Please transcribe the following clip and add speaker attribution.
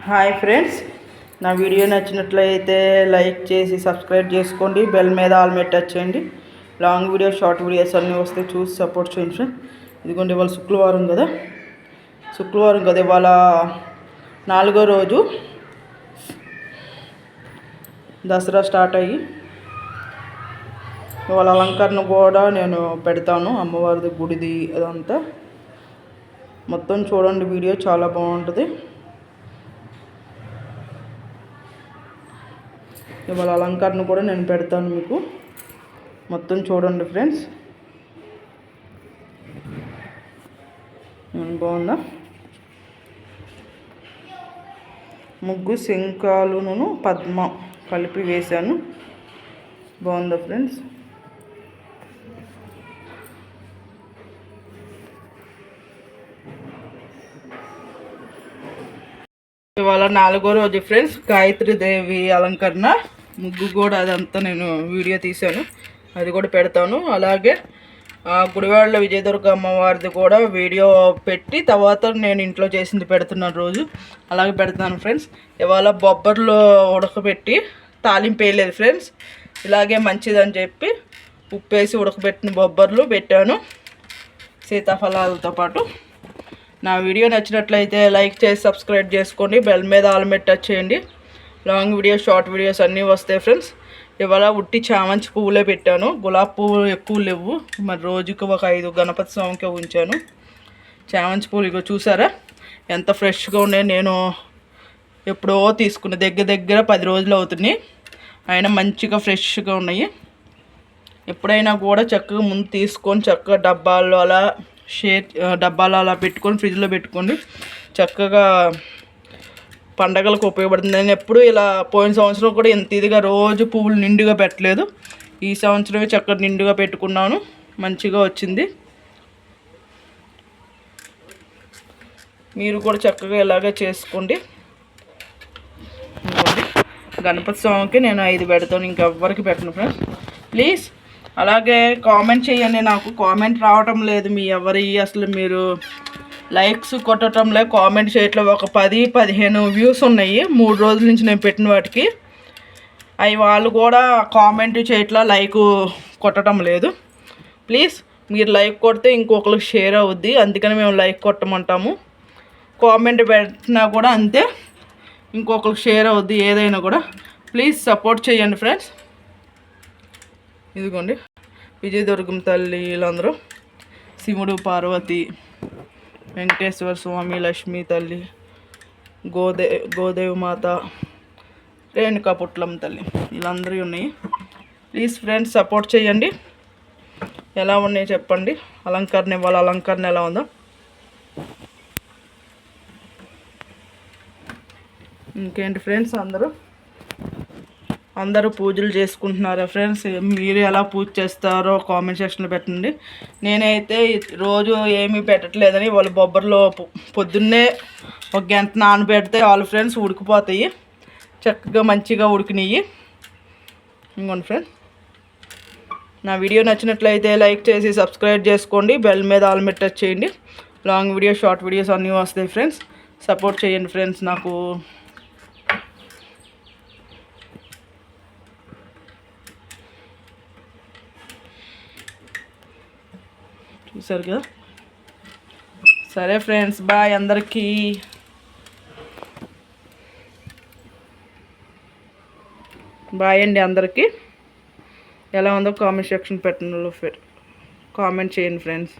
Speaker 1: Hi friends, నా video నచ్చినట్లయితే like చేసి సబ్స్క్రైబ్ చేసుకోండి. బెల్ మీద ఆల్ టచ్ చేయండి. లాంగ్ వీడియో షార్ట్ వీడియోస్ అన్నీ వస్తే చూసి సపోర్ట్ చేయండి ఫ్రెండ్స్. ఇదిగోండి, ఇవాళ శుక్రవారం కదా ఇవాళ 4వ రోజు దసరా స్టార్ట్ అయ్యి ఇవాళ అలంకరణ కూడా నేను పెడతాను. అమ్మవారిది గుడిది అదంతా మొత్తం చూడండి. వీడియో చాలా బాగుంటుంది. ఇవాళ అలంకరణ కూడా నేను పెడతాను, మీకు మొత్తం చూడండి ఫ్రెండ్స్. బాగుందా? ముగ్గు శంఖాలును పద్మ కలిపి వేశాను. బాగుందా ఫ్రెండ్స్? ఇవాళ 4వ రోజు ఫ్రెండ్స్, గాయత్రీదేవి అలంకరణ ముగ్గు కూడా అదంతా నేను వీడియో తీశాను, అది కూడా పెడతాను. అలాగే గుడివాడలో విజయదుర్గ అమ్మవారిది కూడా వీడియో పెట్టి తర్వాత నేను ఇంట్లో చేసింది పెడుతున్నాను రోజు, అలాగే పెడతాను ఫ్రెండ్స్. ఇవాళ బొబ్బర్లు ఉడకబెట్టి తాలింపు వేయలేదు ఫ్రెండ్స్, ఇలాగే మంచిదని చెప్పి ఉప్పేసి ఉడకబెట్టిన బొబ్బర్లు పెట్టాను సీతాఫలాలతో పాటు. నా వీడియో నచ్చినట్లయితే లైక్ చేసి సబ్స్క్రైబ్ చేసుకోండి. బెల్ మీద ఆల్ టచ్ చేయండి. లాంగ్ వీడియో షార్ట్ వీడియోస్ అన్నీ వస్తాయి ఫ్రెండ్స్. ఇవాళ ఉట్టి చామంతి పువ్వులే పెట్టాను, గులాబీ పువ్వులు ఎక్కువ లేవు. మరి రోజుకి ఒక 5 గణపతి స్వామికే ఉంచాను. చామంతి పువ్వులు ఇగో చూసారా ఎంత ఫ్రెష్గా ఉన్నాయి. నేను ఎప్పుడో తీసుకున్న దగ్గర 10 రోజులు అవుతున్నాయి, అయినా మంచిగా ఫ్రెష్గా ఉన్నాయి. ఎప్పుడైనా కూడా చక్కగా ముందు తీసుకొని చక్కగా డబ్బాల్లో అలా పెట్టుకొని ఫ్రిడ్జ్లో పెట్టుకోండి. చక్కగా పండగలకు ఉపయోగపడుతుంది. నేను ఎప్పుడు ఇలా పోయిన సంవత్సరం కూడా ఇంత ఇదిగా రోజు పువ్వులు నిండుగా పెట్టలేదు. ఈ సంవత్సరమే చక్కగా నిండుగా పెట్టుకున్నాను, మంచిగా వచ్చింది. మీరు కూడా చక్కగా ఇలాగే చేసుకోండి. గణపతి స్వామికి నేను 5 పెడతాను, ఇంకెవ్వరికి పెట్టను ఫ్రెండ్స్. ప్లీజ్ అలాగే కామెంట్ చేయండి. నాకు కామెంట్ రావటం లేదు మీ ఎవరి, అసలు మీరు లైక్స్ కొట్టడం లేదు, కామెంట్ చేయట్లేదు. ఒక 10-15 వ్యూస్ ఉన్నాయి 3 రోజుల నుంచి నేను పెట్టిన వాటికి. అవి వాళ్ళు కూడా కామెంట్ చేయట్లా, లైక్ కొట్టడం లేదు. ప్లీజ్ మీరు లైక్ కొడితే ఇంకొకరికి షేర్ అవుద్ది, అందుకని మేము లైక్ కొట్టమంటాము. కామెంట్ పెట్టినా కూడా అంతే, ఇంకొకరికి షేర్ అవుద్ది. ఏదైనా కూడా ప్లీజ్ సపోర్ట్ చేయండి ఫ్రెండ్స్. ఇదిగోండి, విజయదుర్గం తల్లి వీళ్ళందరూ, శివుడు, పార్వతి, వెంకటేశ్వర స్వామి, లక్ష్మీ తల్లి, గోదేవి మాత, రేణుకా పుట్లమ్మ తల్లి, వీళ్ళందరూ ఉన్నాయి. ప్లీజ్ ఫ్రెండ్స్ సపోర్ట్ చేయండి. ఎలా ఉన్నాయి చెప్పండి. అలంకరణ ఇవాళ అలంకరణ ఎలా ఉందో. ఇంకేంటి ఫ్రెండ్స్, అందరూ పూజలు చేసుకుంటున్నారా ఫ్రెండ్స్? మీరు ఎలా పూజ చేస్తారో కామెంట్ సెక్షన్లో పెట్టండి. నేనైతే రోజు ఏమీ పెట్టట్లేదని వాళ్ళు బొబ్బర్లో పొద్దున్నే 1 గంట నానబెడితే వాళ్ళు ఫ్రెండ్స్ ఉడికిపోతాయి, చక్కగా మంచిగా ఉడికినాయి. ఇంకోండి ఫ్రెండ్స్, నా వీడియో నచ్చినట్లయితే లైక్ చేసి సబ్స్క్రైబ్ చేసుకోండి. బెల్ మీద ఆల్ టచ్ చేయండి. లాంగ్ వీడియో షార్ట్ వీడియోస్ అన్నీ వస్తాయి ఫ్రెండ్స్. సపోర్ట్ చేయండి ఫ్రెండ్స్ నాకు. చూసారు కదా. సరే ఫ్రెండ్స్, బాయ్ అందరికీ. బాయ్ అండి అందరికీ. ఎలా ఉందో కామెంట్ సెక్షన్ పెట్టండి, కామెంట్ చేయండి ఫ్రెండ్స్.